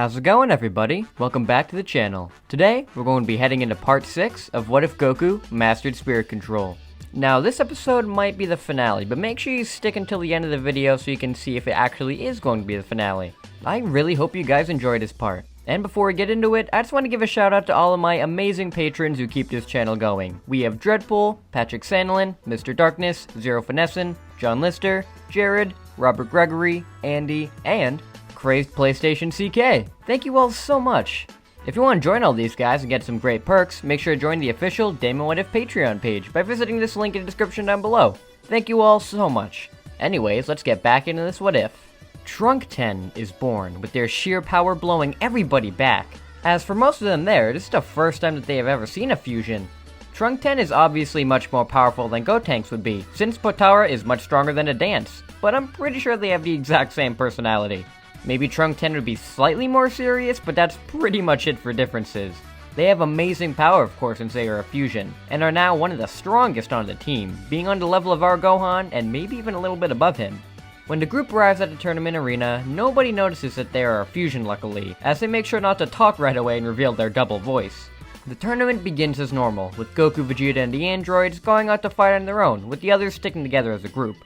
How's it going, everybody? Welcome back to the channel. Today, we're going to be heading into part 6 of What If Goku Mastered Spirit Control. Now, this episode might be the finale, but make sure you stick until the end of the video so you can see if it actually is going to be the finale. I really hope you guys enjoyed this part. And before we get into it, I just want to give a shout out to all of my amazing patrons who keep this channel going. We have Dreadpool, Patrick Sandlin, Mr. Darkness, Zero Finessin, John Lister, Jared, Robert Gregory, Andy, and Crazed PlayStation CK. Thank you all so much. If you want to join all these guys and get some great perks, make sure to join the official Damon What If Patreon page by visiting this link in the description down below. Thank you all so much. Anyways, let's get back into this What If. Trunkten is born, with their sheer power blowing everybody back. As for most of them there, this is the first time that they have ever seen a fusion. Trunkten is obviously much more powerful than Gotenks would be, since Potara is much stronger than a dance, but I'm pretty sure they have the exact same personality. Maybe Trunkten would be slightly more serious, but that's pretty much it for differences. They have amazing power, of course, since they are a fusion, and are now one of the strongest on the team, being on the level of our Gohan, and maybe even a little bit above him. When the group arrives at the tournament arena, nobody notices that they are a fusion luckily, as they make sure not to talk right away and reveal their double voice. The tournament begins as normal, with Goku, Vegeta, and the androids going out to fight on their own, with the others sticking together as a group.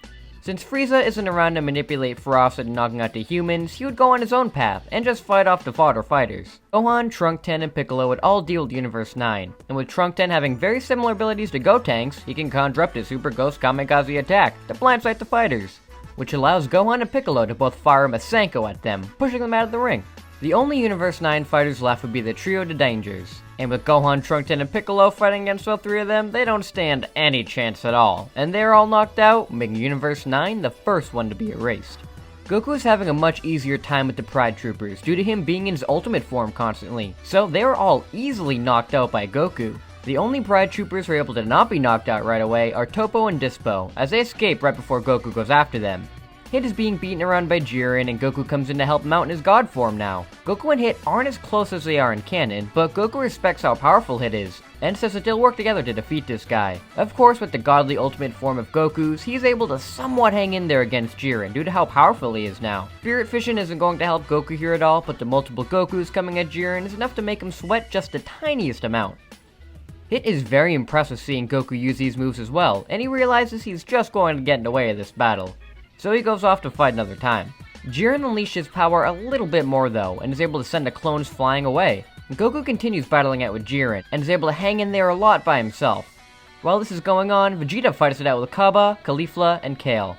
Since Frieza isn't around to manipulate FighterZ and knocking out the humans, he would go on his own path, and just fight off the fodder fighters. Gohan, Trunkten, and Piccolo would all deal with Universe 9, and with Trunkten having very similar abilities to Gotenks, he can conjure up his Super Ghost Kamikaze attack to blindside the fighters, which allows Gohan and Piccolo to both fire a Masenko at them, pushing them out of the ring. The only Universe 9 fighters left would be the trio of Dangers, and with Gohan, Trunkten, and Piccolo fighting against all three of them, they don't stand any chance at all, and they're all knocked out, making Universe 9 the first one to be erased. Goku is having a much easier time with the Pride Troopers due to him being in his ultimate form constantly, so they were all easily knocked out by Goku. The only Pride Troopers who are able to not be knocked out right away are Toppo and Dispo, as they escape right before Goku goes after them. Hit is being beaten around by Jiren, and Goku comes in to help him out in his god form now. Goku and Hit aren't as close as they are in canon, but Goku respects how powerful Hit is, and says that they'll work together to defeat this guy. Of course, with the godly ultimate form of Goku's, he's able to somewhat hang in there against Jiren due to how powerful he is now. Spirit Fission isn't going to help Goku here at all, but the multiple Gokus coming at Jiren is enough to make him sweat just the tiniest amount. Hit is very impressed with seeing Goku use these moves as well, and he realizes he's just going to get in the way of this battle. So he goes off to fight another time. Jiren unleashes power a little bit more though, and is able to send the clones flying away. Goku continues battling out with Jiren, and is able to hang in there a lot by himself. While this is going on, Vegeta fights it out with Kaba, Caulifla, and Kale,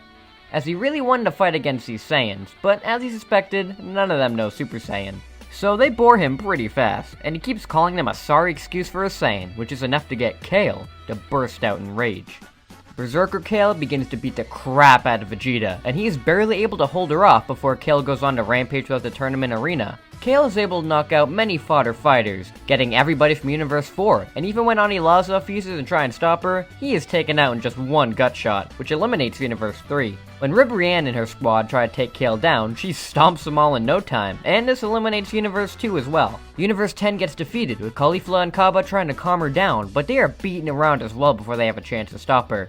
as he really wanted to fight against these Saiyans, but as he suspected, none of them know Super Saiyan. So they bore him pretty fast, and he keeps calling them a sorry excuse for a Saiyan, which is enough to get Kale to burst out in rage. Berserker Kale begins to beat the crap out of Vegeta, and he is barely able to hold her off before Kale goes on to rampage throughout the tournament arena. Kale is able to knock out many fodder fighters, getting everybody from Universe 4, and even when Anilaza fuses and try and stop her, he is taken out in just one gut shot, which eliminates Universe 3. When Ribrianne and her squad try to take Kale down, she stomps them all in no time, and this eliminates Universe 2 as well. Universe 10 gets defeated, with Caulifla and Kaba trying to calm her down, but they are beaten around as well before they have a chance to stop her.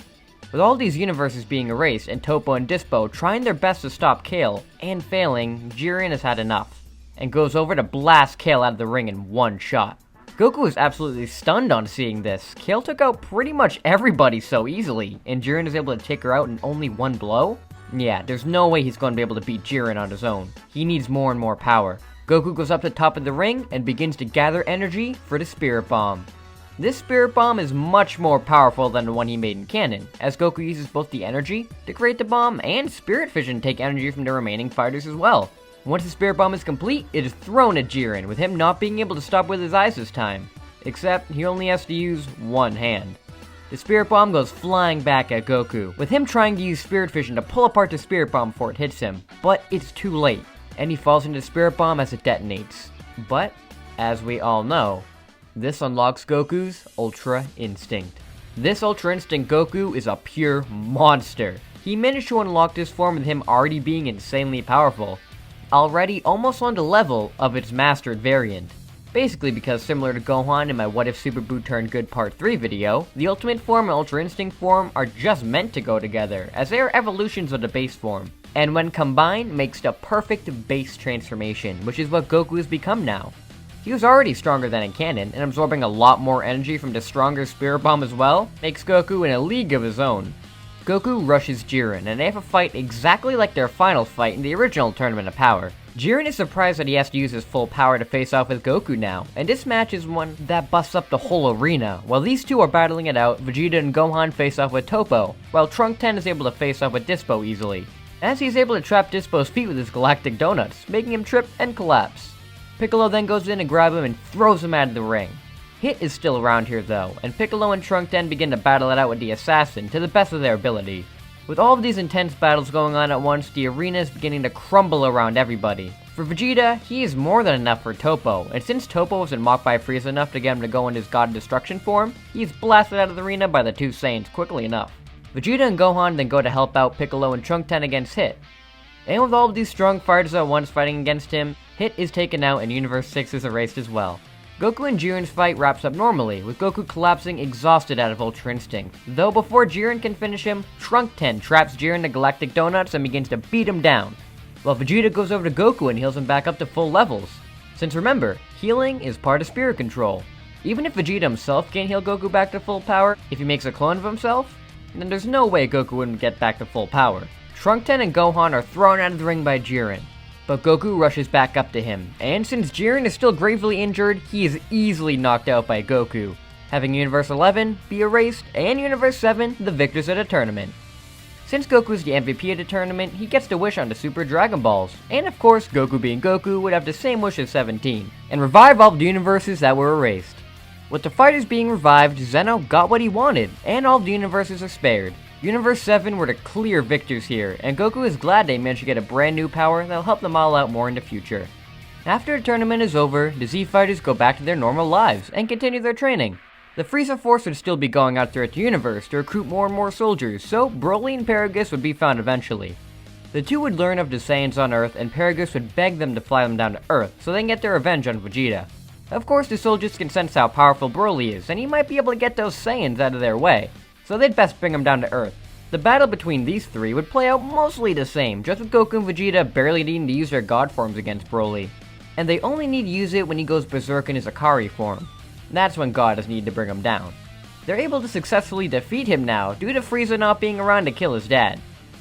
With all these universes being erased and Toppo and Dispo trying their best to stop Kale, and failing, Jiren has had enough, and goes over to blast Kale out of the ring in one shot. Goku is absolutely stunned on seeing this. Kale took out pretty much everybody so easily, and Jiren is able to take her out in only one blow? Yeah, there's no way he's going to be able to beat Jiren on his own. He needs more and more power. Goku goes up to the top of the ring and begins to gather energy for the Spirit Bomb. This Spirit Bomb is much more powerful than the one he made in canon, as Goku uses both the energy to create the bomb and Spirit Fission to take energy from the remaining fighters as well. Once the Spirit Bomb is complete, it is thrown at Jiren, with him not being able to stop with his eyes this time. Except, he only has to use one hand. The Spirit Bomb goes flying back at Goku, with him trying to use Spirit Fission to pull apart the Spirit Bomb before it hits him. But it's too late, and he falls into the Spirit Bomb as it detonates. But, as we all know, this unlocks Goku's Ultra Instinct. This Ultra Instinct Goku is a pure monster. He managed to unlock this form with him already being insanely powerful, already almost on the level of its mastered variant. Basically because similar to Gohan in my What If Super Buu Turned Good Part 3 video, the Ultimate form and Ultra Instinct form are just meant to go together, as they are evolutions of the base form. and when combined makes the perfect base transformation, which is what Goku has become now. He was already stronger than in canon, and absorbing a lot more energy from the stronger Spirit Bomb as well makes Goku in a league of his own. Goku rushes Jiren, and they have a fight exactly like their final fight in the original Tournament of Power. Jiren is surprised that he has to use his full power to face off with Goku now, and this match is one that busts up the whole arena. While these two are battling it out, Vegeta and Gohan face off with Toppo, while Trunkten is able to face off with Dispo easily, as he's able to trap Dispo's feet with his galactic donuts, making him trip and collapse. Piccolo then goes in to grab him and throws him out of the ring. Hit is still around here though, and Piccolo and Trunkten begin to battle it out with the assassin to the best of their ability. With all of these intense battles going on at once, the arena is beginning to crumble around everybody. For Vegeta, he is more than enough for Toppo, and since Toppo wasn't mocked by Frieza enough to get him to go in his God Destruction form, he's blasted out of the arena by the two Saiyans quickly enough. Vegeta and Gohan then go to help out Piccolo and Trunkten against Hit. And with all of these strong fighters at once fighting against him, Hit is taken out and Universe 6 is erased as well. Goku and Jiren's fight wraps up normally, with Goku collapsing exhausted out of Ultra Instinct. Though before Jiren can finish him, Trunkten traps Jiren to Galactic Donuts and begins to beat him down, while Vegeta goes over to Goku and heals him back up to full levels. Since remember, healing is part of Spirit Control. Even if Vegeta himself can't heal Goku back to full power, if he makes a clone of himself, then there's no way Goku wouldn't get back to full power. Trunkten and Gohan are thrown out of the ring by Jiren, but Goku rushes back up to him, and since Jiren is still gravely injured, he is easily knocked out by Goku, having Universe 11 be erased and Universe 7 the victors of the tournament. Since Goku is the MVP of the tournament, he gets to wish on the Super Dragon Balls, and of course, Goku being Goku would have the same wish as 17, and revive all the universes that were erased. With the fighters being revived, Zeno got what he wanted, and all the universes are spared. Universe 7 were the clear victors here, and Goku is glad they managed to get a brand new power that'll help them all out more in the future. After the tournament is over, the Z fighters go back to their normal lives and continue their training. The Frieza Force would still be going out throughout the universe to recruit more and more soldiers, so Broly and Paragus would be found eventually. The two would learn of the Saiyans on Earth, and Paragus would beg them to fly them down to Earth so they can get their revenge on Vegeta. Of course, the soldiers can sense how powerful Broly is, and he might be able to get those Saiyans out of their way, so they'd best bring him down to Earth. The battle between these three would play out mostly the same, just with Goku and Vegeta barely needing to use their God forms against Broly. And they only need to use it when he goes berserk in his Akari form. That's when God is needed to bring him down. They're able to successfully defeat him now, due to Frieza not being around to kill his dad.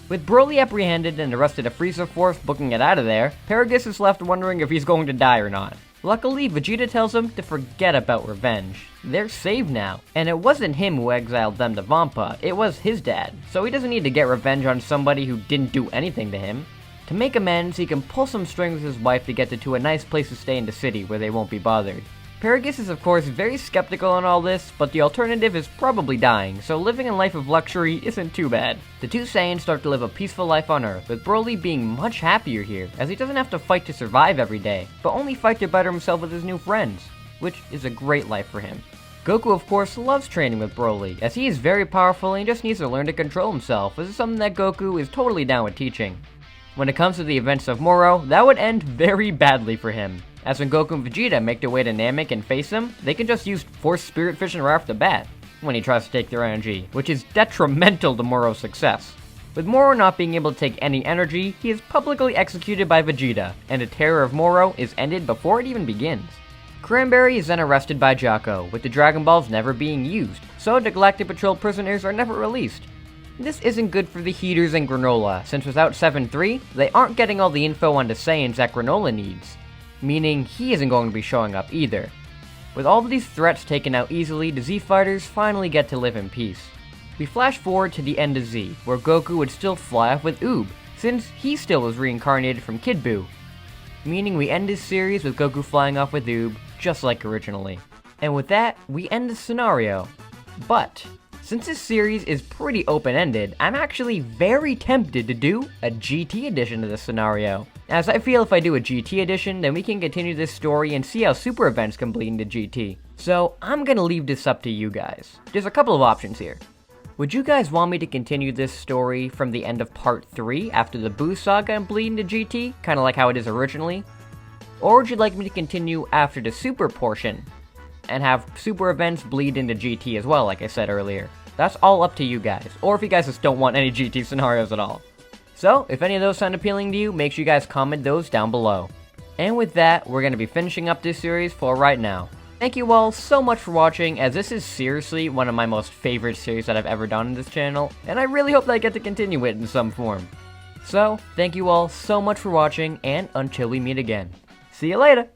With Broly apprehended and the rest of the Frieza Force booking it out of there, Paragus is left wondering if he's going to die or not. Luckily, Vegeta tells him to forget about revenge. They're saved now, and it wasn't him who exiled them to Vampa, it was his dad, so he doesn't need to get revenge on somebody who didn't do anything to him. To make amends, he can pull some strings with his wife to get them to a nice place to stay in the city where they won't be bothered. Paragus is of course very skeptical on all this, but the alternative is probably dying, so living a life of luxury isn't too bad. The two Saiyans start to live a peaceful life on Earth, with Broly being much happier here, as he doesn't have to fight to survive every day, but only fight to better himself with his new friends, which is a great life for him. Goku of course loves training with Broly, as he is very powerful and he just needs to learn to control himself, this is something that Goku is totally down with teaching. When it comes to the events of Moro, that would end very badly for him, as when Goku and Vegeta make their way to Namek and face him, they can just use Force Spirit Fission right off the bat when he tries to take their energy, which is detrimental to Moro's success. With Moro not being able to take any energy, he is publicly executed by Vegeta, and the terror of Moro is ended before it even begins. Cranberry is then arrested by Jaco, with the Dragon Balls never being used, so the Galactic Patrol prisoners are never released. This isn't good for the Heaters and Granola, since without 7-3, they aren't getting all the info on the Saiyans that Granola needs, meaning he isn't going to be showing up either. With all of these threats taken out easily, the Z fighters finally get to live in peace. We flash forward to the end of Z, where Goku would still fly off with Oob, since he still was reincarnated from Kid Buu, meaning we end this series with Goku flying off with Oob, just like originally. And with that, we end the scenario. But since this series is pretty open-ended, I'm actually very tempted to do a GT edition of this scenario, as I feel if I do a GT edition, then we can continue this story and see how super events can bleed into GT. So I'm gonna leave this up to you guys. There's a couple of options here. Would you guys want me to continue this story from the end of part 3 after the Buu saga and bleed into GT, kinda like how it is originally? Or would you like me to continue after the super portion and have super events bleed into GT as well, like I said earlier? That's all up to you guys, or if you guys just don't want any GT scenarios at all. So, if any of those sound appealing to you, make sure you guys comment those down below. And with that, we're going to be finishing up this series for right now. Thank you all so much for watching, as this is seriously one of my most favorite series that I've ever done on this channel, and I really hope that I get to continue it in some form. So, thank you all so much for watching, and until we meet again. See you later!